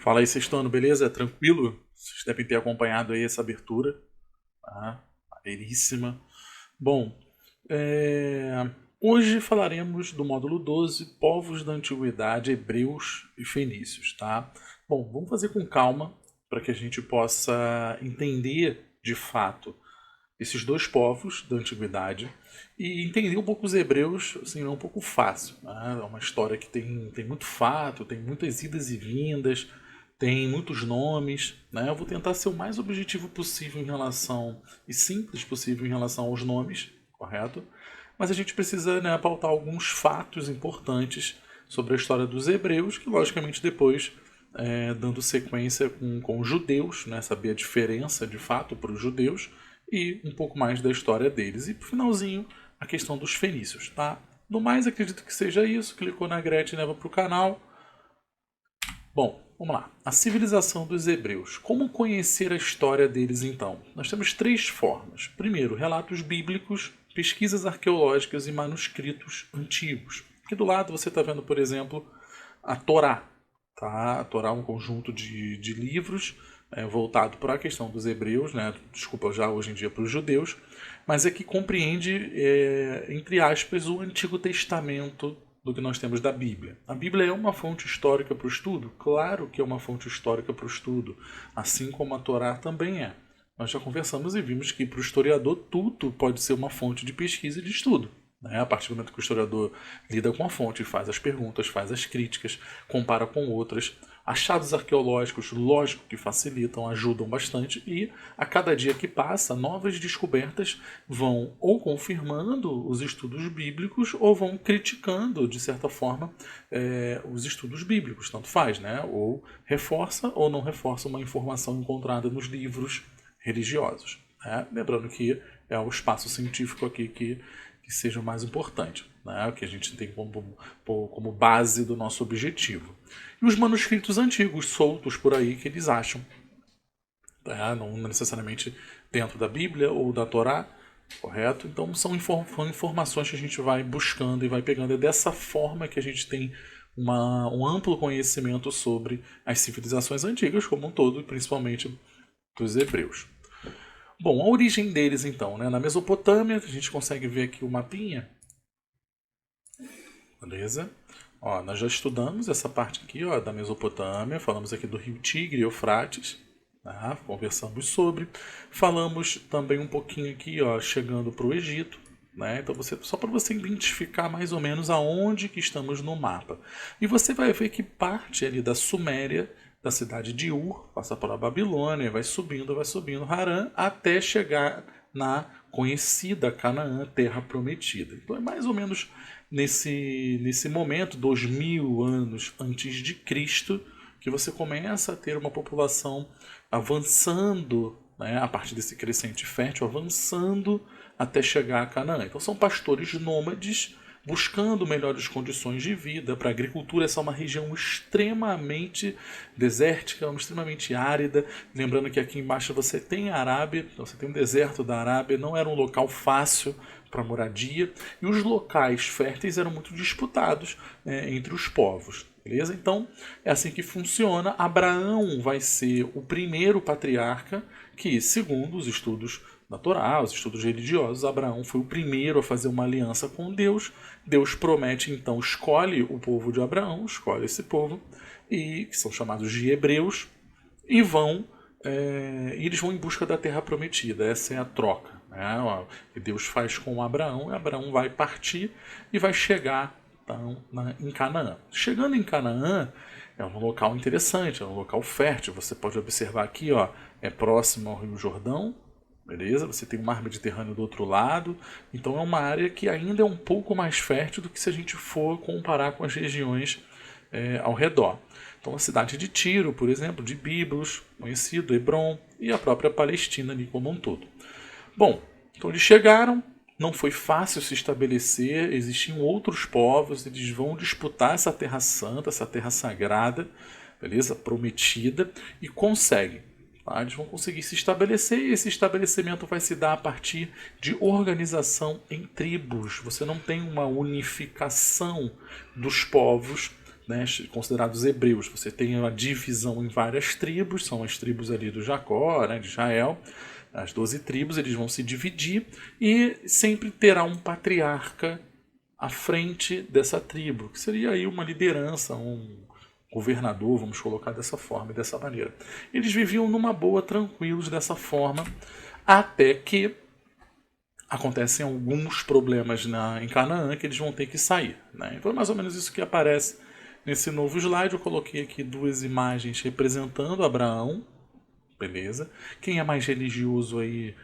Fala aí, sextano, beleza? Tranquilo? Vocês devem ter acompanhado aí essa abertura. Tá? Maneiríssima. Bom, hoje falaremos do módulo 12, Povos da Antiguidade, Hebreus e Fenícios, tá? Bom, vamos fazer com calma para que a gente possa entender de fato esses dois povos da antiguidade e entender um pouco os hebreus, assim, é um pouco fácil. Né? É uma história que tem muito fato, tem muitas idas e vindas, tem muitos nomes. Né? Eu vou tentar ser o mais objetivo possível em relação, e simples possível em relação aos nomes, correto? Mas a gente precisa, né, pautar alguns fatos importantes sobre a história dos hebreus, que logicamente depois dando sequência com os judeus, né, saber a diferença de fato para os judeus e um pouco mais da história deles. E pro finalzinho, a questão dos fenícios, tá? No mais, acredito que seja isso. Clicou na Gretchen e leva para o canal. Bom, vamos lá. A civilização dos hebreus. Como conhecer a história deles então? Nós temos três formas. Primeiro, relatos bíblicos, pesquisas arqueológicas e manuscritos antigos. Aqui do lado você está vendo, por exemplo, a Torá. Tá? A Torá é um conjunto de livros voltado para a questão dos hebreus, né? Desculpa, já hoje em dia para os judeus, mas é que compreende, entre aspas, o Antigo Testamento do que nós temos da Bíblia. A Bíblia é uma fonte histórica para o estudo? Claro que é uma fonte histórica para o estudo, assim como a Torá também é. Nós já conversamos e vimos que para o historiador tudo pode ser uma fonte de pesquisa e de estudo. A partir do momento que o historiador lida com a fonte, faz as perguntas, faz as críticas, compara com outras, achados arqueológicos, lógico que facilitam, ajudam bastante, e a cada dia que passa, novas descobertas vão ou confirmando os estudos bíblicos ou vão criticando, de certa forma, os estudos bíblicos, tanto faz, né? Ou reforça ou não reforça uma informação encontrada nos livros religiosos. Né? Lembrando que é o espaço científico aqui que seja o mais importante, né? Que a gente tem como base do nosso objetivo. E os manuscritos antigos, soltos por aí, que eles acham. Tá? Não necessariamente dentro da Bíblia ou da Torá, correto? Então são informações que a gente vai buscando e vai pegando. É dessa forma que a gente tem um amplo conhecimento sobre as civilizações antigas como um todo, e principalmente dos hebreus. Bom, a origem deles então, né? Na Mesopotâmia, a gente consegue ver aqui o mapinha. Beleza? Ó, nós já estudamos essa parte aqui, ó, da Mesopotâmia, falamos aqui do rio Tigre e Eufrates, tá? Conversamos sobre. Falamos também um pouquinho aqui, ó, chegando para o Egito, né? Então só para você identificar mais ou menos aonde que estamos no mapa. E você vai ver que parte ali da Suméria, da cidade de Ur, passa pela Babilônia, vai subindo Harã, até chegar na conhecida Canaã, terra prometida. Então é mais ou menos nesse momento, 2000 anos antes de Cristo, que você começa a ter uma população avançando, né, a partir desse crescente fértil, avançando até chegar a Canaã. Então são pastores nômades buscando melhores condições de vida. Para a agricultura, essa é uma região extremamente desértica, extremamente árida. Lembrando que aqui embaixo você tem a Arábia, você tem o deserto da Arábia, não era um local fácil para moradia, e os locais férteis eram muito disputados entre os povos. Beleza? Então é assim que funciona. Abraão vai ser o primeiro patriarca que, segundo os estudos da Torá, os estudos religiosos, Abraão foi o primeiro a fazer uma aliança com Deus. Deus promete, então, escolhe o povo de Abraão, escolhe esse povo, e que são chamados de hebreus, e eles vão em busca da terra prometida. Essa é a troca, né, que Deus faz com Abraão, e Abraão vai partir e vai chegar então, em Canaã. Chegando em Canaã, é um local interessante, é um local fértil. Você pode observar aqui, ó, é próximo ao Rio Jordão, beleza? Você tem o mar Mediterrâneo do outro lado, então é uma área que ainda é um pouco mais fértil do que se a gente for comparar com as regiões ao redor. Então a cidade de Tiro, por exemplo, de Biblos, conhecido, Hebron, e a própria Palestina ali como um todo. Bom, então eles chegaram, não foi fácil se estabelecer, existiam outros povos, eles vão disputar essa terra santa, essa terra sagrada, beleza? Prometida, e conseguem. Tá? Eles vão conseguir se estabelecer, e esse estabelecimento vai se dar a partir de organização em tribos. Você não tem uma unificação dos povos né, considerados hebreus. Você tem a divisão em várias tribos, são as tribos ali do Jacó, né, de Israel, as 12 tribos, eles vão se dividir e sempre terá um patriarca à frente dessa tribo, que seria aí uma liderança, um governador, vamos colocar dessa forma e dessa maneira. Eles viviam numa boa, tranquilos dessa forma, até que acontecem alguns problemas em Canaã que eles vão ter que sair. Né? Então é mais ou menos isso que aparece nesse novo slide. Eu coloquei aqui duas imagens representando Abraão. Beleza? Quem é mais religioso aí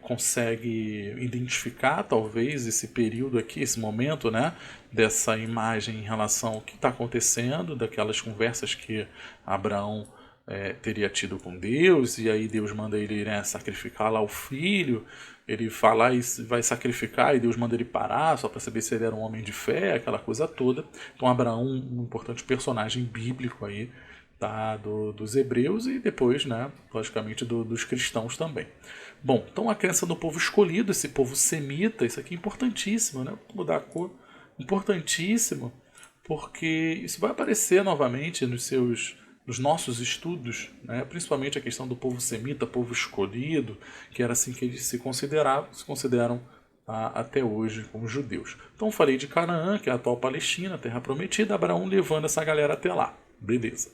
consegue identificar talvez esse período aqui, esse momento, né, dessa imagem em relação ao que está acontecendo, daquelas conversas que Abraão teria tido com Deus, e aí Deus manda ele, né, sacrificar lá o filho, ele fala e vai sacrificar, e Deus manda ele parar, só para saber se ele era um homem de fé, aquela coisa toda. Então Abraão, um importante personagem bíblico aí, tá, dos hebreus e depois, né, logicamente, dos cristãos também. Bom, então a crença do povo escolhido, esse povo semita, isso aqui é importantíssimo, né? Vou mudar a cor. Importantíssimo, porque isso vai aparecer novamente nos nossos estudos, né? Principalmente a questão do povo semita, povo escolhido, que era assim que eles se consideram até hoje como judeus. Então falei de Canaã, que é a atual Palestina, terra prometida, Abraão levando essa galera até lá. Beleza.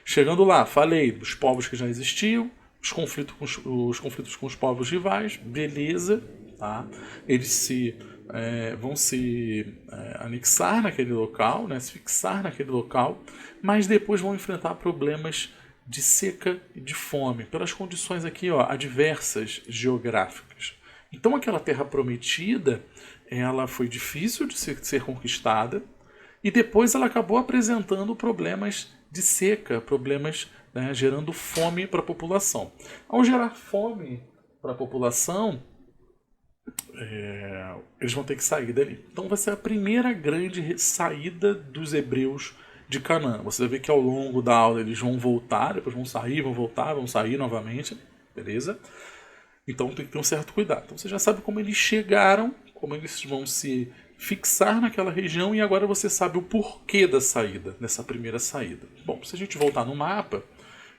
Chegando lá, falei dos povos que já existiam, os conflitos com os povos rivais, beleza, tá? Eles vão se anexar naquele local, né? Se fixar naquele local, mas depois vão enfrentar problemas de seca e de fome, pelas condições aqui, ó, adversas geográficas. Então aquela terra prometida, ela foi difícil de ser conquistada, e depois ela acabou apresentando problemas de seca, problemas, né, gerando fome para a população. Ao gerar fome para a população, eles vão ter que sair dali. Então vai ser a primeira grande saída dos hebreus de Canaã. Você vai ver que ao longo da aula eles vão voltar, depois vão sair, vão voltar, vão sair novamente, beleza? Então tem que ter um certo cuidado. Então você já sabe como eles chegaram, como eles vão se fixar naquela região, e agora você sabe o porquê da saída, dessa primeira saída. Bom, se a gente voltar no mapa,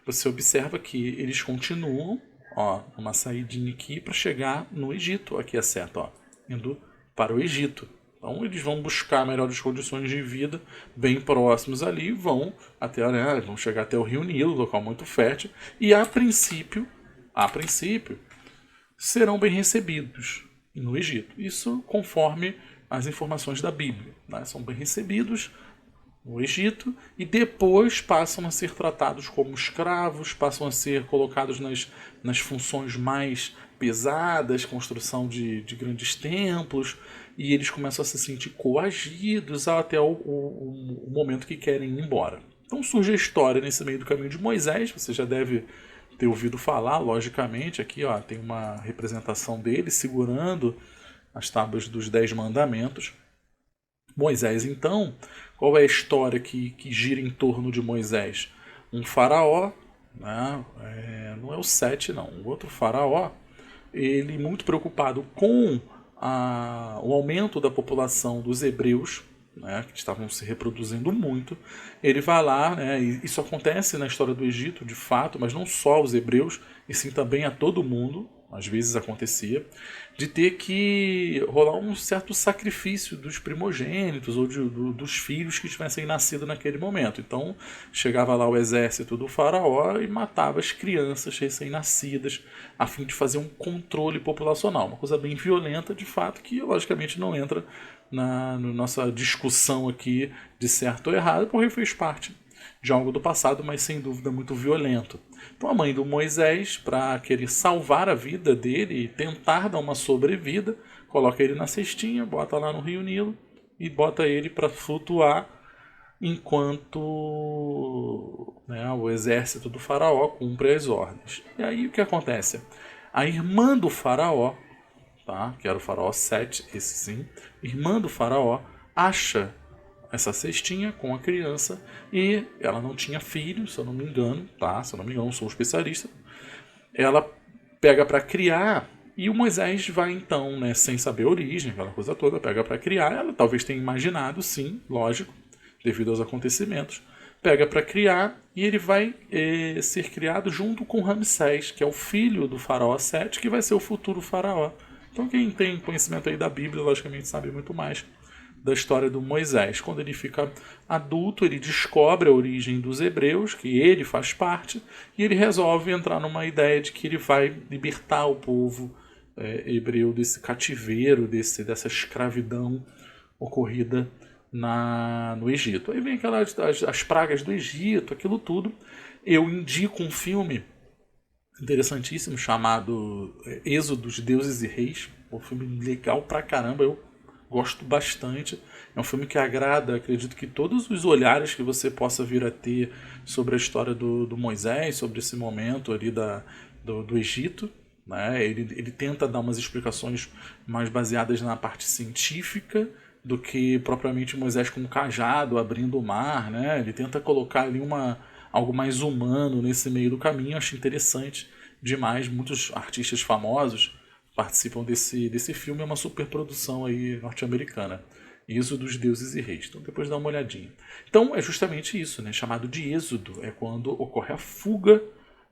você observa que eles continuam, ó, uma saidinha aqui para chegar no Egito, aqui é certo, ó, indo para o Egito. Então eles vão buscar melhores condições de vida bem próximos ali, vão chegar até o Rio Nilo, local muito fértil, e a princípio, serão bem recebidos no Egito. Isso conforme as informações da Bíblia. Né? São bem recebidos no Egito e depois passam a ser tratados como escravos, passam a ser colocados nas funções mais pesadas, construção de grandes templos, e eles começam a se sentir coagidos até o momento que querem ir embora. Então surge a história nesse meio do caminho de Moisés, você já deve ter ouvido falar, logicamente, aqui ó, tem uma representação dele segurando as tábuas dos 10 mandamentos. Moisés, então, qual é a história que gira em torno de Moisés? Um faraó, né? Não é o Sete, não, um outro faraó, ele muito preocupado com o aumento da população dos hebreus, né, que estavam se reproduzindo muito, ele vai lá, né, e isso acontece na história do Egito, de fato, mas não só aos hebreus, e sim também a todo mundo, às vezes acontecia, de ter que rolar um certo sacrifício dos primogênitos ou dos filhos que tivessem nascido naquele momento. Então chegava lá o exército do faraó e matava as crianças recém-nascidas a fim de fazer um controle populacional. Uma coisa bem violenta, de fato, que logicamente não entra na nossa discussão aqui de certo ou errado, porque fez parte de algo do passado, mas sem dúvida muito violento. Então a mãe do Moisés, para querer salvar a vida dele e tentar dar uma sobrevida, coloca ele na cestinha, bota lá no Rio Nilo e bota ele para flutuar enquanto, né, o exército do faraó cumpre as ordens. E aí o que acontece? A irmã do faraó, tá, que era o faraó Sete, esse sim, irmã do faraó, acha essa cestinha com a criança e ela não tinha filho, se eu não me engano, tá? Se eu não me engano, não sou um especialista. Ela pega para criar e o Moisés vai então, né, sem saber a origem, aquela coisa toda, pega para criar. Ela talvez tenha imaginado, sim, lógico, devido aos acontecimentos, pega para criar e ele vai ser criado junto com Ramsés, que é o filho do faraó Sete, que vai ser o futuro faraó. Então quem tem conhecimento aí da Bíblia, logicamente sabe muito mais da história do Moisés. Quando ele fica adulto, ele descobre a origem dos hebreus, que ele faz parte, e ele resolve entrar numa ideia de que ele vai libertar o povo hebreu desse cativeiro, dessa escravidão ocorrida no Egito. Aí vem as pragas do Egito, aquilo tudo. Eu indico um filme interessantíssimo chamado Êxodos, Deuses e Reis. Um filme legal pra caramba, eu gosto bastante. É um filme que agrada, acredito que todos os olhares que você possa vir a ter sobre a história do Moisés, sobre esse momento ali do Egito. Né? Ele tenta dar umas explicações mais baseadas na parte científica do que propriamente Moisés com um cajado abrindo o mar. Né? Ele tenta colocar ali algo mais humano nesse meio do caminho. Eu acho interessante demais. Muitos artistas famosos participam desse filme. É uma superprodução aí norte-americana. Êxodo dos Deuses e Reis. Então depois dá uma olhadinha. Então é justamente isso, né? Chamado de êxodo. É quando ocorre a fuga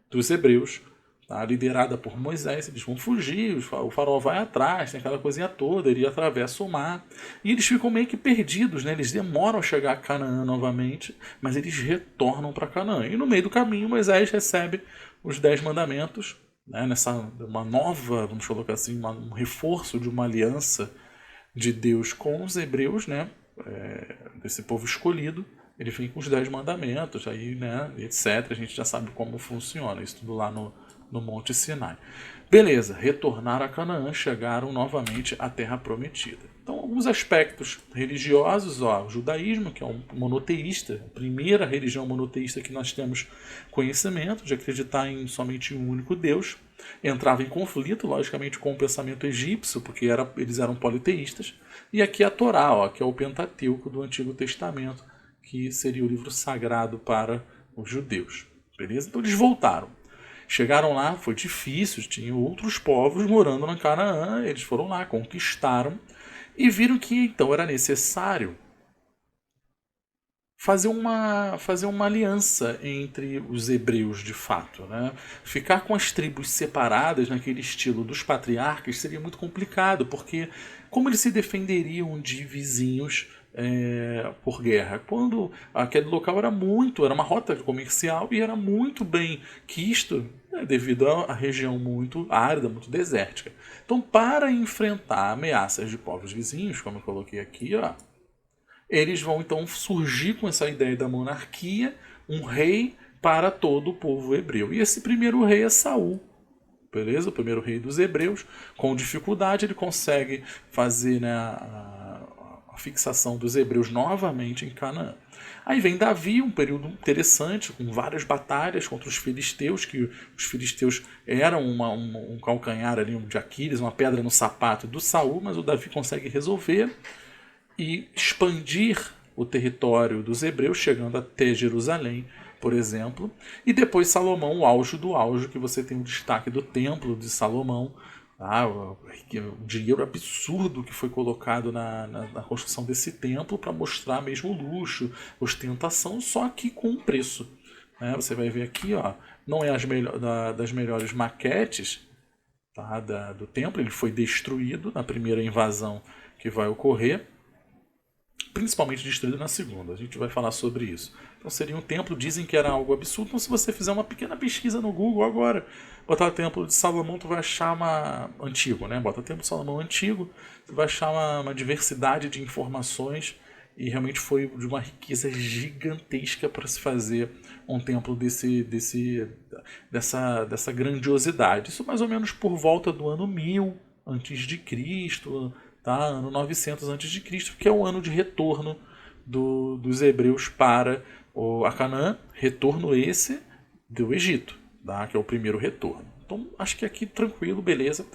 dos hebreus, tá? Liderada por Moisés. Eles vão fugir, o faraó vai atrás, tem aquela coisinha toda, ele atravessa o mar. E eles ficam meio que perdidos, né? Eles demoram a chegar a Canaã novamente, mas eles retornam para Canaã. E no meio do caminho Moisés recebe os 10 mandamentos, né? Uma nova, vamos colocar assim, um reforço de uma aliança de Deus com os hebreus, né? Desse povo escolhido. Ele vem com os 10 mandamentos, aí, né? Etc. A gente já sabe como funciona isso tudo lá no Monte Sinai. Beleza, retornaram a Canaã, chegaram novamente à Terra Prometida. Então, alguns aspectos religiosos, o judaísmo, que é um monoteísta, a primeira religião monoteísta que nós temos conhecimento, de acreditar em somente um único Deus, entrava em conflito, logicamente, com o pensamento egípcio, porque eles eram politeístas, e aqui a Torá, que é o Pentateuco do Antigo Testamento, que seria o livro sagrado para os judeus. Beleza? Então eles voltaram. Chegaram lá, foi difícil, tinham outros povos morando na Canaã, eles foram lá, conquistaram e viram que então era necessário fazer uma aliança entre os hebreus de fato. Né? Ficar com as tribos separadas naquele estilo dos patriarcas seria muito complicado, porque como eles se defenderiam de vizinhos por guerra? Quando aquele local era uma rota comercial e era muito bem quisto, devido à região muito árida, muito desértica. Então, para enfrentar ameaças de povos vizinhos, como eu coloquei aqui, eles vão então surgir com essa ideia da monarquia, um rei para todo o povo hebreu. E esse primeiro rei é Saul. Beleza? O primeiro rei dos hebreus. Com dificuldade ele consegue fazer, né, a fixação dos hebreus novamente em Canaã. Aí vem Davi, um período interessante, com várias batalhas contra os filisteus, que os filisteus eram um calcanhar ali, de Aquiles, uma pedra no sapato do Saul, mas o Davi consegue resolver e expandir o território dos hebreus, chegando até Jerusalém, por exemplo. E depois Salomão, o auge do auge, que você tem o destaque do templo de Salomão, o dinheiro absurdo que foi colocado na construção desse templo para mostrar mesmo luxo, ostentação, só que com um preço. Né? Você vai ver aqui, não é das melhores maquetes, tá, do templo, ele foi destruído na primeira invasão que vai ocorrer, principalmente destruído na segunda. A gente vai falar sobre isso. Então seria um templo, dizem que era algo absurdo. Então se você fizer uma pequena pesquisa no Google agora, botar o templo de Salomão, tu vai achar antigo, né? Bota o templo de Salomão antigo, tu vai achar uma diversidade de informações e realmente foi de uma riqueza gigantesca para se fazer um templo dessa grandiosidade. Isso mais ou menos por volta do ano 1000 antes de Cristo, tá? Ano 900 a.C., que é o ano de retorno dos hebreus para a Canaã, retorno esse do Egito, tá? Que é o primeiro retorno. Então, acho que aqui tranquilo, beleza.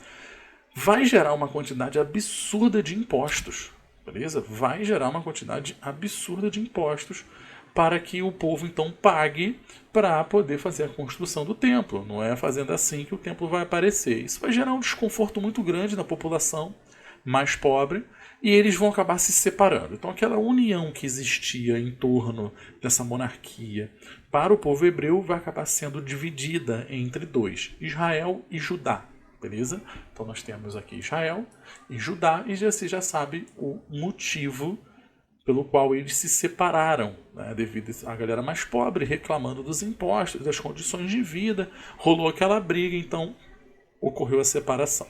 Vai gerar uma quantidade absurda de impostos, beleza? Vai gerar uma quantidade absurda de impostos para que o povo então pague para poder fazer a construção do templo. Não é fazendo assim que o templo vai aparecer. Isso vai gerar um desconforto muito grande na população mais pobre e eles vão acabar se separando. Então aquela união que existia em torno dessa monarquia para o povo hebreu vai acabar sendo dividida entre dois, Israel e Judá. Beleza? Então nós temos aqui Israel e Judá, e você já sabe o motivo pelo qual eles se separaram, né? Devido à galera mais pobre reclamando dos impostos, das condições de vida, rolou aquela briga, então ocorreu a separação.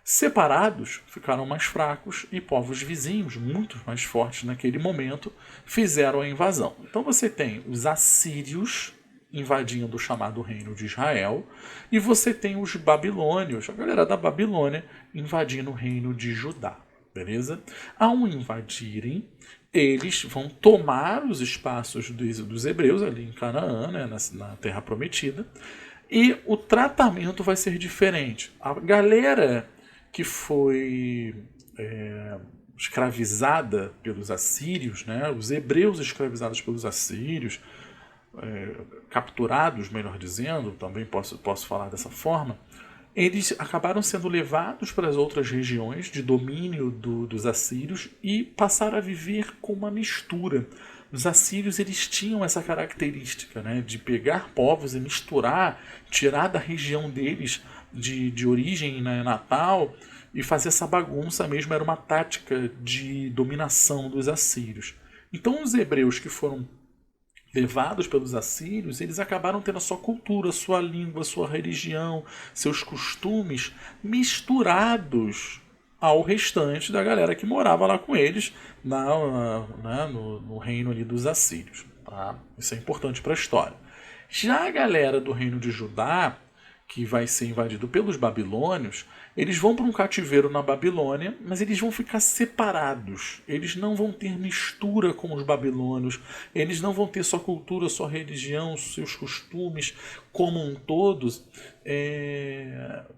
Separados, ficaram mais fracos e povos vizinhos, muito mais fortes naquele momento, fizeram a invasão. Então você tem os assírios invadindo o chamado reino de Israel, e você tem os babilônios, a galera da Babilônia, invadindo o reino de Judá. Beleza? Ao invadirem, eles vão tomar os espaços dos hebreus ali em Canaã, né, na Terra Prometida, e o tratamento vai ser diferente. A galera que foi escravizada pelos assírios, né, os hebreus escravizados pelos assírios, capturados, melhor dizendo, também posso falar dessa forma, eles acabaram sendo levados para as outras regiões de domínio dos assírios e passaram a viver com uma mistura. Os assírios eles tinham essa característica, né, de pegar povos e misturar, tirar da região deles de origem, né, natal, e fazer essa bagunça mesmo. Era uma tática de dominação dos assírios. Então os hebreus que foram levados pelos assírios, eles acabaram tendo a sua cultura, a sua língua, a sua religião, seus costumes misturados ao restante da galera que morava lá com eles no reino ali dos assírios. Tá? Isso é importante para a história. Já a galera do reino de Judá, que vai ser invadido pelos babilônios, eles vão para um cativeiro na Babilônia, mas eles vão ficar separados. Eles não vão ter mistura com os babilônios, eles não vão ter sua cultura, sua religião, seus costumes como um todo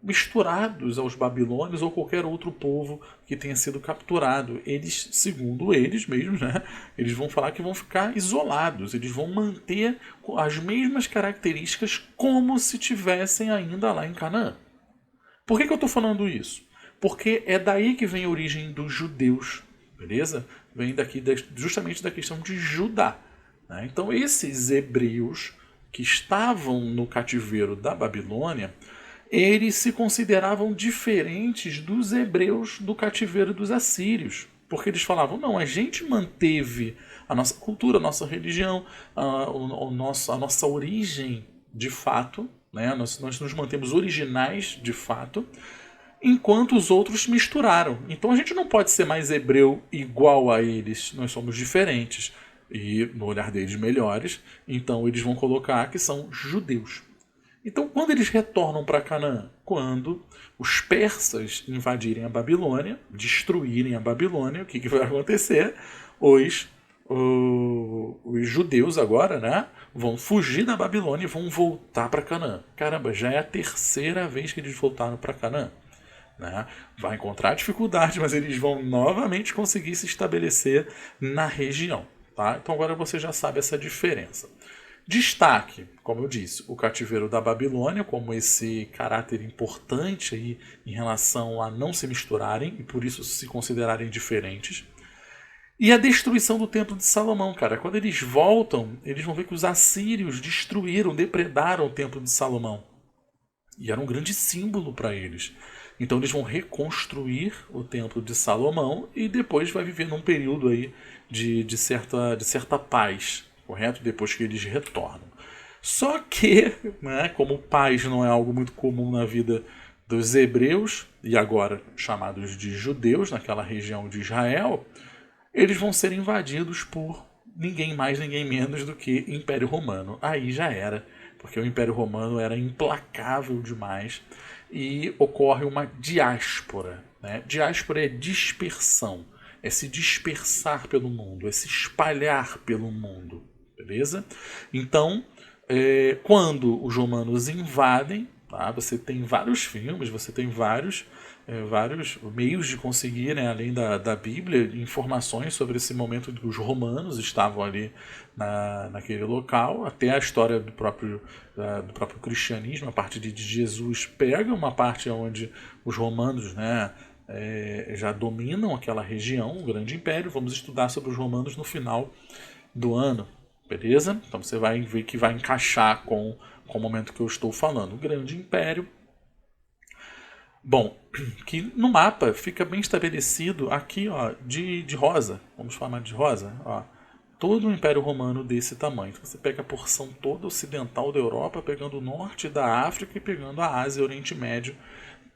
misturados aos babilônios ou qualquer outro povo que tenha sido capturado. Eles, segundo eles mesmos, né, eles vão falar que vão ficar isolados, eles vão manter as mesmas características como se tivessem ainda lá em Canaã. Por que eu estou falando isso? Porque é daí que vem a origem dos judeus, beleza? Vem daqui justamente da questão de Judá. Né? Então esses hebreus que estavam no cativeiro da Babilônia, eles se consideravam diferentes dos hebreus do cativeiro dos assírios. Porque eles falavam, não, a gente manteve a nossa cultura, a nossa religião, a nossa origem de fato, né? Nós nos mantemos originais de fato, enquanto os outros misturaram. Então a gente não pode ser mais hebreu igual a eles, nós somos diferentes. E no olhar deles melhores, então eles vão colocar que são judeus. Então quando eles retornam para Canaã? Quando os persas invadirem a Babilônia, destruírem a Babilônia, o que vai acontecer? Os judeus agora, né, vão fugir da Babilônia e vão voltar para Canaã. Caramba, já é a terceira vez que eles voltaram para Canaã. Né? Vai encontrar dificuldade, mas eles vão novamente conseguir se estabelecer na região. Tá? Então agora você já sabe essa diferença. Destaque, como eu disse, o cativeiro da Babilônia como esse caráter importante aí em relação a não se misturarem e por isso se considerarem diferentes. E a destruição do templo de Salomão, cara. Quando eles voltam, eles vão ver que os assírios destruíram, depredaram o templo de Salomão. E era um grande símbolo para eles. Então eles vão reconstruir o templo de Salomão e depois vai viver num período aí de certa paz, correto? Depois que eles retornam. Só que, né, como paz não é algo muito comum na vida dos hebreus, e agora chamados de judeus, naquela região de Israel, eles vão ser invadidos por ninguém mais, ninguém menos do que Império Romano. Aí já era, porque o Império Romano era implacável demais e ocorre uma diáspora. Né? Diáspora é dispersão, é se dispersar pelo mundo, é se espalhar pelo mundo, beleza? Então, quando os romanos invadem, tá? Você tem vários filmes, você tem vários meios de conseguir, né, além da Bíblia, informações sobre esse momento em que os romanos estavam ali naquele local. Até a história do próprio cristianismo, a parte de Jesus, pega uma parte onde os romanos, né, já dominam aquela região, o grande império. Vamos estudar sobre os romanos no final do ano, beleza? Então você vai ver que vai encaixar com o momento que eu estou falando. O grande império. Bom, que no mapa fica bem estabelecido aqui, ó, de rosa. Vamos chamar de rosa, ó. Todo o Império Romano desse tamanho. Então você pega a porção toda ocidental da Europa, pegando o norte da África e pegando a Ásia e o Oriente Médio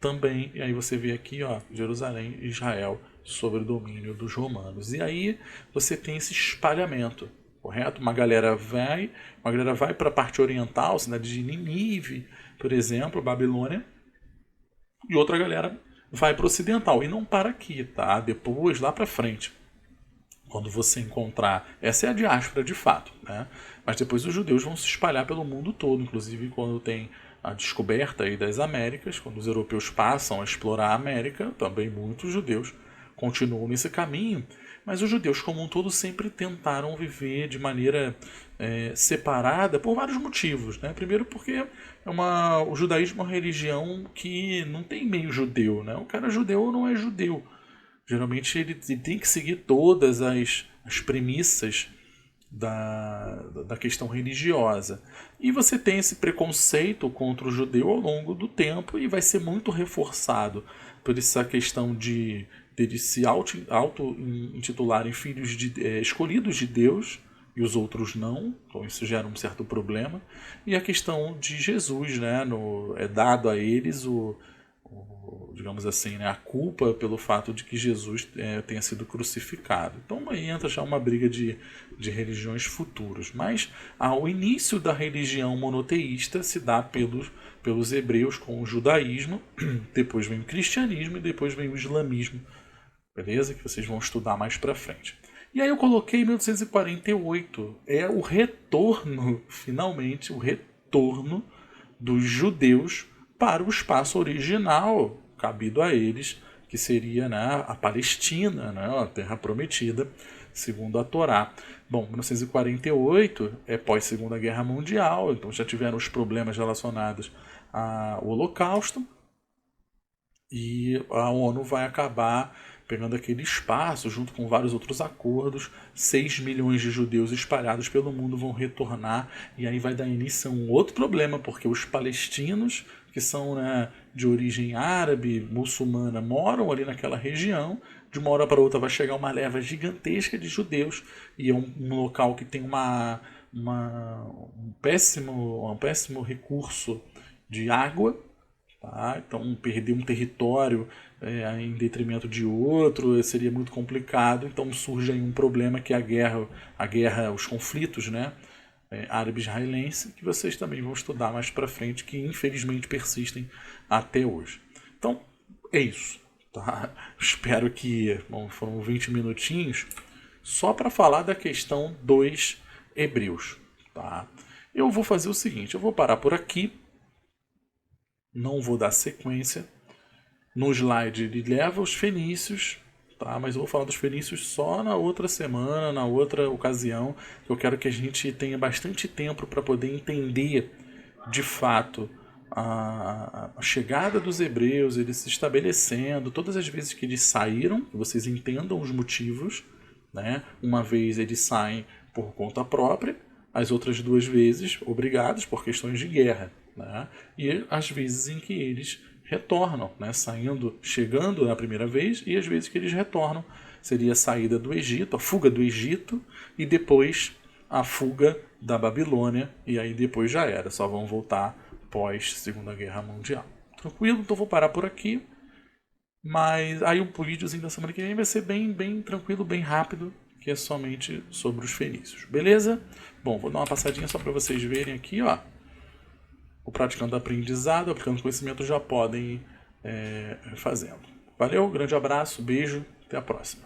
também. E aí você vê aqui, ó, Jerusalém e Israel sob o domínio dos romanos. E aí você tem esse espalhamento, correto? Uma galera vai para a parte oriental, cidade de Nínive, por exemplo, Babilônia, e outra galera vai para o ocidental. E não para aqui, tá? Depois, lá para frente, quando você encontrar... Essa é a diáspora de fato, né? Mas depois os judeus vão se espalhar pelo mundo todo, inclusive quando tem a descoberta aí das Américas, quando os europeus passam a explorar a América, também muitos judeus continuam nesse caminho, mas os judeus como um todo sempre tentaram viver de maneira separada por vários motivos, né? Primeiro porque o judaísmo é uma religião que não tem meio judeu, né? O cara judeu não é judeu. Geralmente ele tem que seguir todas as premissas da questão religiosa. E você tem esse preconceito contra o judeu ao longo do tempo e vai ser muito reforçado por essa questão de eles se auto-intitularem filhos escolhidos de Deus e os outros não, então isso gera um certo problema. E a questão de Jesus, né? É dado a eles digamos assim, né, a culpa pelo fato de que Jesus tenha sido crucificado. Então aí entra já uma briga de religiões futuras. Mas o início da religião monoteísta se dá pelos hebreus com o judaísmo, depois vem o cristianismo e depois vem o islamismo, beleza? Que vocês vão estudar mais pra frente. E aí eu coloquei 1848, é o retorno, finalmente, o retorno dos judeus para o espaço original cabido a eles, que seria, né, a Palestina, né, a terra prometida, segundo a Torá. Bom, 1948 é pós-Segunda Guerra Mundial, então já tiveram os problemas relacionados ao Holocausto, e a ONU vai acabar pegando aquele espaço, junto com vários outros acordos. 6 milhões de judeus espalhados pelo mundo vão retornar, e aí vai dar início a um outro problema, porque os palestinos, que são, né, de origem árabe, muçulmana, moram ali naquela região. De uma hora para outra vai chegar uma leva gigantesca de judeus, e é um local que tem um péssimo recurso de água. Tá? Então perder um território em detrimento de outro seria muito complicado. Então surge aí um problema que é a guerra, os conflitos, né, árabe-israelense, que vocês também vão estudar mais para frente, que infelizmente persistem até hoje. Então é isso, tá? Espero que foram 20 minutinhos só para falar da questão dos hebreus, tá? Eu vou fazer o seguinte, eu vou parar por aqui. Não vou dar sequência. No slide ele leva os fenícios, tá? Mas eu vou falar dos fenícios só na outra semana, na outra ocasião. Eu quero que a gente tenha bastante tempo para poder entender de fato a chegada dos hebreus, eles se estabelecendo, todas as vezes que eles saíram, que vocês entendam os motivos, né? Uma vez eles saem por conta própria, as outras 2 vezes obrigados por questões de guerra. Né? E as vezes em que eles retornam, né? Chegando na primeira vez, e as vezes que eles retornam seria a saída do Egito, a fuga do Egito, e depois a fuga da Babilônia, e aí depois já era, só vão voltar pós Segunda Guerra Mundial. Tranquilo? Então vou parar por aqui, mas aí o videozinho da semana que vem vai ser bem tranquilo, bem rápido, que é somente sobre os fenícios, beleza? Bom, vou dar uma passadinha só para vocês verem aqui, ó. O praticando aprendizado, aplicando conhecimento já podem ir fazendo. Valeu, grande abraço, beijo, até a próxima.